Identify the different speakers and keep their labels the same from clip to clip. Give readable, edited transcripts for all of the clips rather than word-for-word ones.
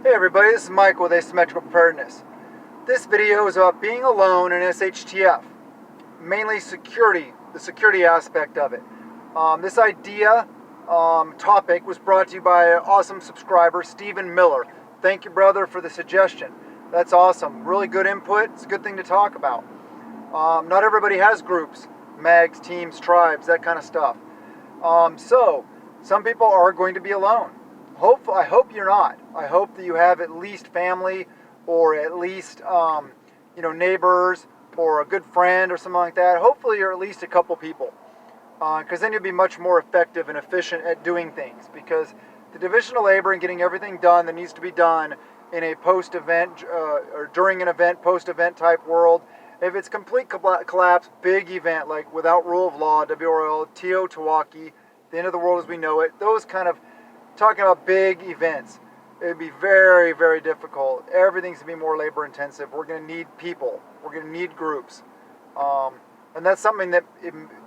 Speaker 1: Hey everybody, this is Mike with Asymmetrical Preparedness. This video is about being alone in SHTF, mainly security, the security aspect of it. This topic was brought to you by an awesome subscriber, Stephen Miller. Thank you, brother, for the suggestion. That's awesome. Really good input. It's a good thing to talk about. Not everybody has groups, mags, teams, tribes, that kind of stuff. So, some people are going to be alone. I hope you're not. I hope that you have at least family or at least, neighbors or a good friend or something like that. Hopefully you're at least a couple people. Because then you'll be much more effective and efficient at doing things. Because the division of labor and getting everything done that needs to be done in a post-event or during an event, post-event type world, if it's complete collapse, big event like without rule of law, WRL, Teotihuacan, the end of the world as we know it, those kind of talking about big events, it would be very, very difficult. Everything's going to be more labor intensive. We're going to need people. We're going to need groups. And that's something that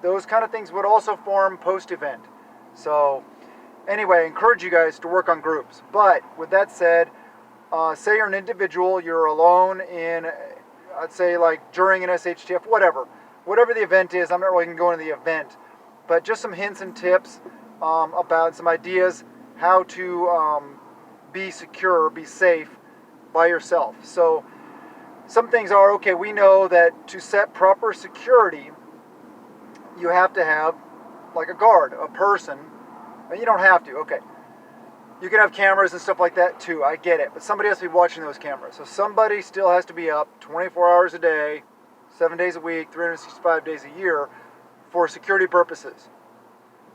Speaker 1: those kind of things would also form post-event. So anyway, I encourage you guys to work on groups. But with that said, say you're an individual, you're alone in, I'd say like during an SHTF, whatever the event is. I'm not really going to go into the event, but just some hints and tips about some ideas how to be secure, be safe by yourself. So some things are, okay, we know that to set proper security, you have to have like a guard, a person. And you don't have to, okay. You can have cameras and stuff like that too, I get it. But somebody has to be watching those cameras. So somebody still has to be up 24 hours a day, 7 days a week, 365 days a year for security purposes.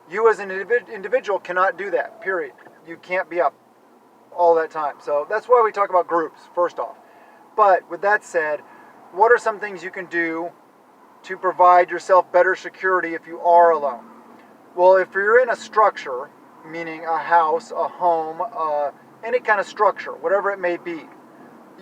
Speaker 1: You as an individual cannot do that, period. You can't be up all that time. So that's why we talk about groups, first off. But with that said, what are some things you can do to provide yourself better security if you are alone? Well, if you're in a structure, meaning a house, a home, any kind of structure, whatever it may be,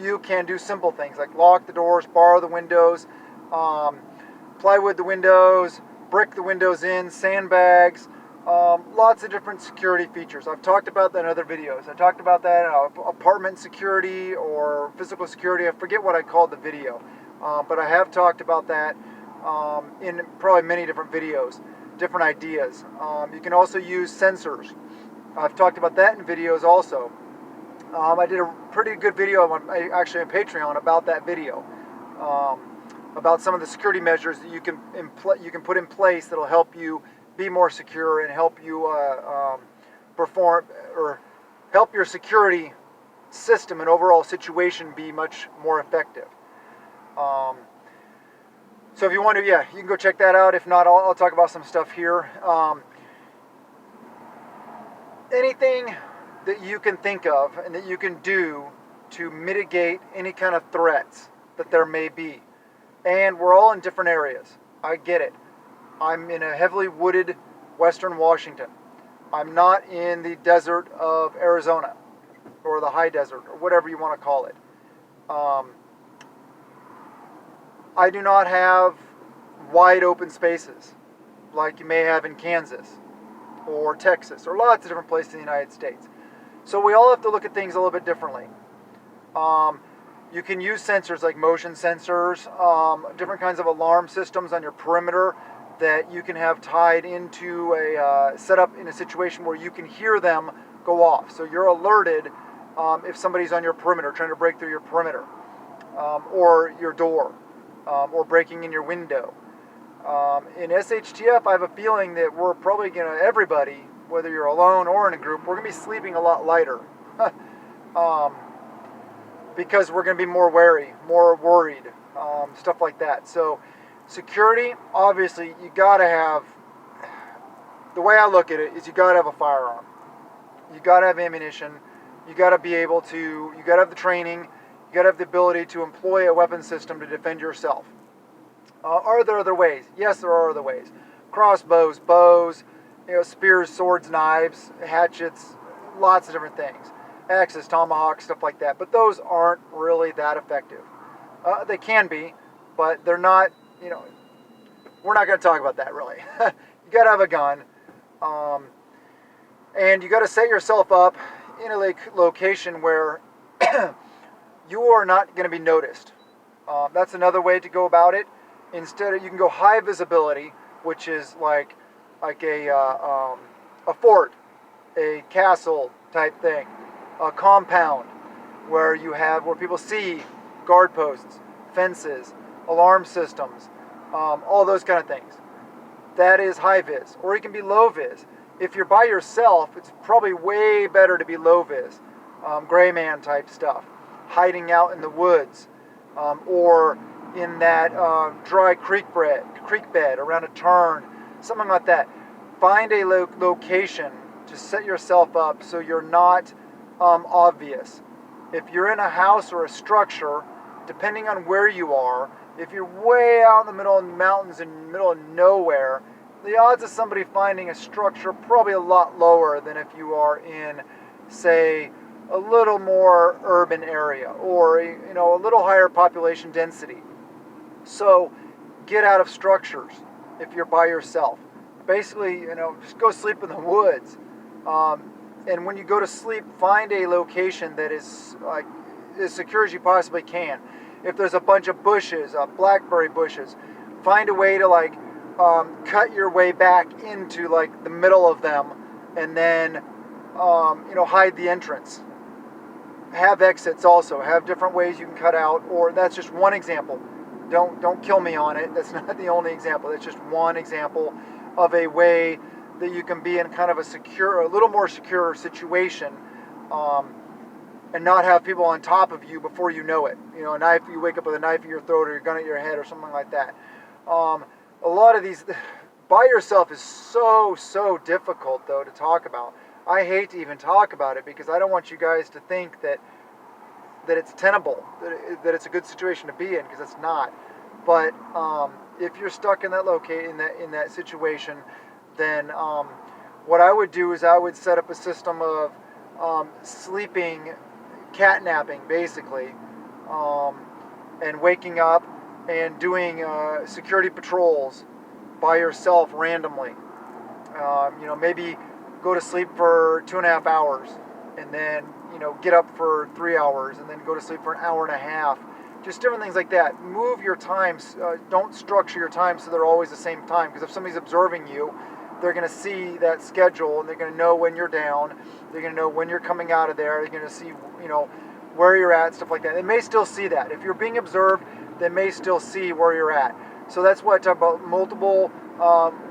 Speaker 1: you can do simple things like lock the doors, bar the windows, plywood the windows, brick the windows in, sandbags, lots of different security features. I've talked about that in other videos. I talked about that in apartment security or physical security. I forget what I called the video, but I have talked about that in probably many different videos, different ideas. You can also use sensors. I've talked about that in videos also. I did a pretty good video actually on Patreon about that video. About some of the security measures that you can put in place that'll help you be more secure and help you perform or help your security system and overall situation be much more effective. So if you want to, you can go check that out. If not, I'll talk about some stuff here. Anything that you can think of and that you can do to mitigate any kind of threats that there may be. And we're all in different areas. I get it. I'm in a heavily wooded western Washington. I'm not in the desert of Arizona or the high desert or whatever you want to call it. I do not have wide open spaces like you may have in Kansas or Texas or lots of different places in the United States. So we all have to look at things a little bit differently. You can use sensors like motion sensors, different kinds of alarm systems on your perimeter that you can have tied into a setup in a situation where you can hear them go off. So you're alerted if somebody's on your perimeter, trying to break through your perimeter or your door or breaking in your window. In SHTF, I have a feeling that we're probably everybody, whether you're alone or in a group, we're going to be sleeping a lot lighter. Because we're going to be more wary, more worried, stuff like that. So security, obviously, you got to have, the way I look at it is you got to have a firearm. You got to have ammunition. You got to be able to, you got to have the training. You got to have the ability to employ a weapon system to defend yourself. Are there other ways? Yes, there are other ways. Crossbows, bows, spears, swords, knives, hatchets, lots of different things. Axes, tomahawks, stuff like that. But those aren't really that effective. They can be, but they're not, we're not going to talk about that really. You got to have a gun. And you got to set yourself up in a location where you are not going to be noticed. That's another way to go about it. Instead, you can go high visibility, which is like a fort, a castle type thing, a compound where people see guard posts, fences, alarm systems, all those kind of things. That is high vis, or you can be low vis. If you're by yourself, it's probably way better to be low vis, gray man type stuff, hiding out in the woods, or in that dry creek bed around a turn, something like that. Find a location to set yourself up so you're not obvious. If you're in a house or a structure, depending on where you are, if you're way out in the middle of the mountains in the middle of nowhere, the odds of somebody finding a structure are probably a lot lower than if you are in, say, a little more urban area or a little higher population density. So get out of structures if you're by yourself. Basically, just go sleep in the woods. And when you go to sleep, find a location that is like as secure as you possibly can. If there's a bunch of bushes, blackberry bushes, find a way to cut your way back into the middle of them, and then hide the entrance. Have exits also. Have different ways you can cut out, or that's just one example. Don't kill me on it. That's not the only example. That's just one example of a way that you can be in kind of a little more secure situation, and not have people on top of you before you know it. A knife, you wake up with a knife in your throat or your gun at your head or something like that. A lot of these, by yourself is so difficult though to talk about. I hate to even talk about it because I don't want you guys to think that it's tenable, that it's a good situation to be in, because it's not. But if you're stuck in that situation, then what I would do is I would set up a system of sleeping, catnapping basically, and waking up and doing security patrols by yourself randomly. Maybe go to sleep for 2.5 hours, and then get up for 3 hours, and then go to sleep for an hour and a half. Just different things like that. Move your times. Don't structure your time so they're always the same time, because if somebody's observing you, they're going to see that schedule, and they're going to know when you're down. They're going to know when you're coming out of there. They're going to see where you're at, stuff like that. They may still see that. If you're being observed, they may still see where you're at. So that's what I talk about, multiple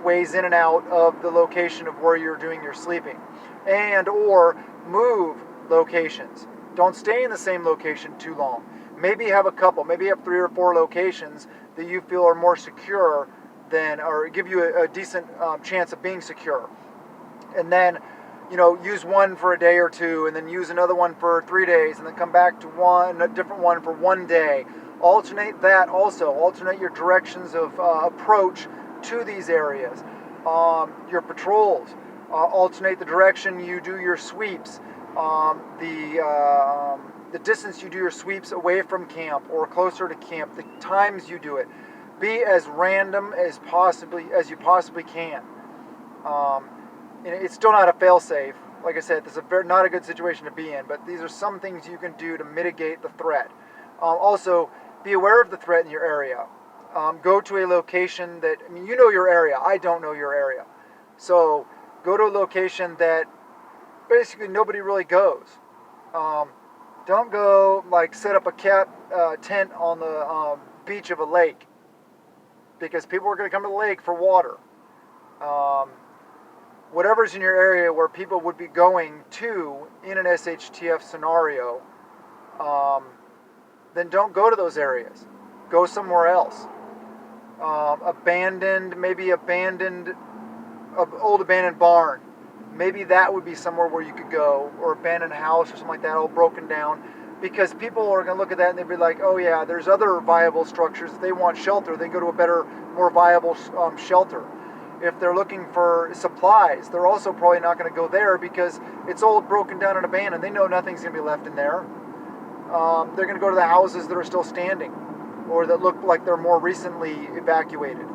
Speaker 1: ways in and out of the location of where you're doing your sleeping. And or move locations. Don't stay in the same location too long. Maybe have a couple, maybe have 3 or 4 locations that you feel are more secure than, or give you a decent chance of being secure. And then, use one for a day or two, and then use another one for 3 days, and then come back to a different one for 1 day. Alternate that also. Alternate your directions of approach to these areas. Your patrols. Alternate the direction you do your sweeps. The distance you do your sweeps away from camp or closer to camp. The times you do it. Be as random as you possibly can. It's still not a fail-safe. Like I said, this is not a good situation to be in, but these are some things you can do to mitigate the threat. Also, be aware of the threat in your area. Go to a location that, you know your area. I don't know your area. So go to a location that basically nobody really goes. Don't go set up a tent on the beach of a lake, because people are going to come to the lake for water. Whatever's in your area where people would be going to in an SHTF scenario, then don't go to those areas. Go somewhere else. Old abandoned barn. Maybe that would be somewhere where you could go, or abandoned house or something like that, all broken down. Because people are going to look at that and they'll be like, oh yeah, there's other viable structures. If they want shelter, they go to a better, more viable shelter. If they're looking for supplies, they're also probably not going to go there because it's old, broken down, and abandoned. They know nothing's going to be left in there. They're going to go to the houses that are still standing, or that look like they're more recently evacuated.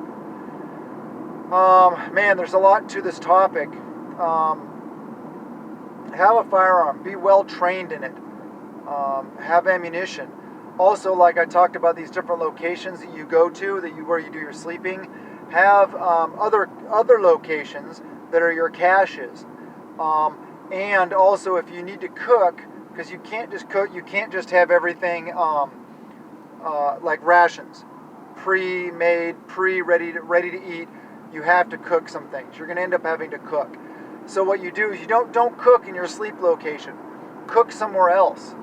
Speaker 1: Man, there's a lot to this topic. Have a firearm. Be well trained in it. Have ammunition. Also, like I talked about, these different locations that you go to, where you do your sleeping, have other locations that are your caches. And also, if you need to cook, because you can't just cook, you can't just have everything like rations, pre-made, ready to eat. You have to cook some things. You're going to end up having to cook. So what you do is you don't cook in your sleep location. Cook somewhere else,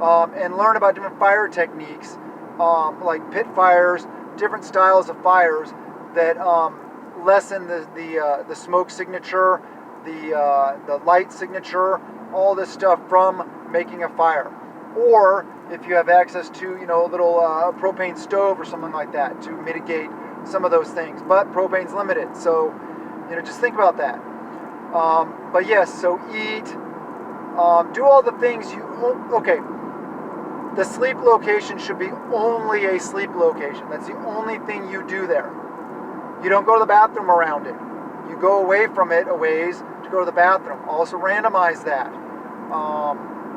Speaker 1: and learn about different fire techniques, like pit fires, different styles of fires that lessen the smoke signature, the light signature, all this stuff from making a fire. Or if you have access to a little propane stove or something like that to mitigate some of those things. But propane's limited, so just think about that. But yes, so eat, do all the things okay. The sleep location should be only a sleep location. That's the only thing you do there. You don't go to the bathroom around it. You go away from it a ways to go to the bathroom. Also randomize that.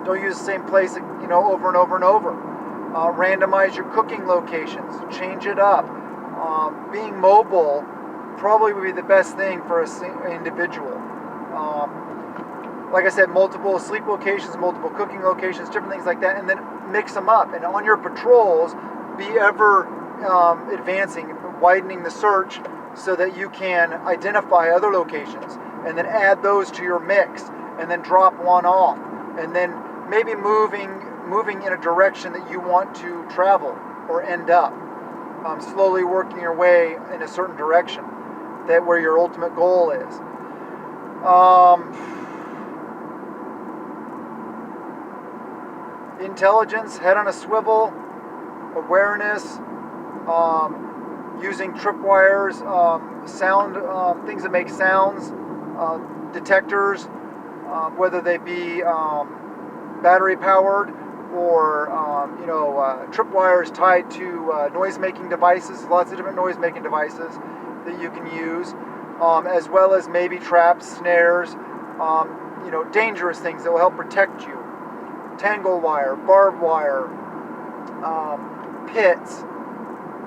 Speaker 1: Don't use the same place, over and over and over. Randomize your cooking locations. Change it up. Being mobile probably would be the best thing for an individual. Like I said, multiple sleep locations, multiple cooking locations, different things like that, and then mix them up. And on your patrols, be ever advancing, widening the search so that you can identify other locations and then add those to your mix and then drop one off. And then maybe moving in a direction that you want to travel or end up. Slowly working your way in a certain direction, that where your ultimate goal is. Intelligence, head on a swivel, awareness, using tripwires, sound, things that make sounds, detectors, whether they be battery powered or tripwires tied to noise-making devices. Lots of different noise-making devices that you can use, as well as maybe traps, snares, dangerous things that will help protect you. Tangle wire, barbed wire, pits,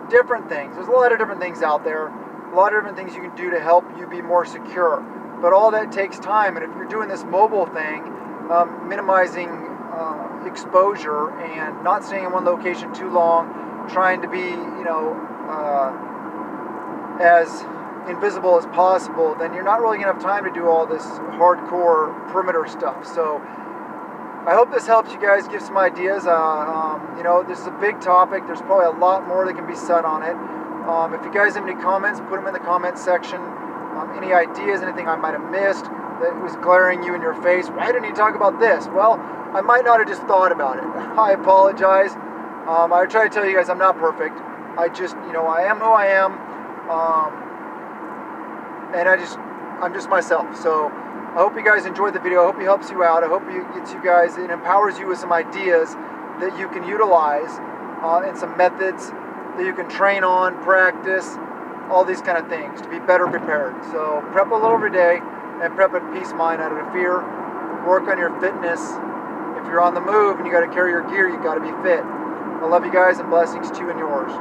Speaker 1: different things. There's a lot of different things out there, a lot of different things you can do to help you be more secure. But all that takes time, and if you're doing this mobile thing, minimizing exposure and not staying in one location too long, trying to be, as invisible as possible, then you're not really going to have time to do all this hardcore perimeter stuff. So I hope this helps you guys give some ideas. This is a big topic. There's probably a lot more that can be said on it. If you guys have any comments, put them in the comments section. Any ideas, anything I might have missed that was glaring you in your face. Why didn't you talk about this? Well, I might not have just thought about it. I apologize. I try to tell you guys I'm not perfect. I just, I am who I am. And I'm just myself. So I hope you guys enjoyed the video. I hope it helps you out. I hope it empowers you with some ideas that you can utilize, and some methods that you can train on, practice, all these kind of things to be better prepared. So prep a little every day and prep a peace mind out of fear. Work on your fitness. If you're on the move and you got to carry your gear, you got to be fit. I love you guys and blessings to you and yours.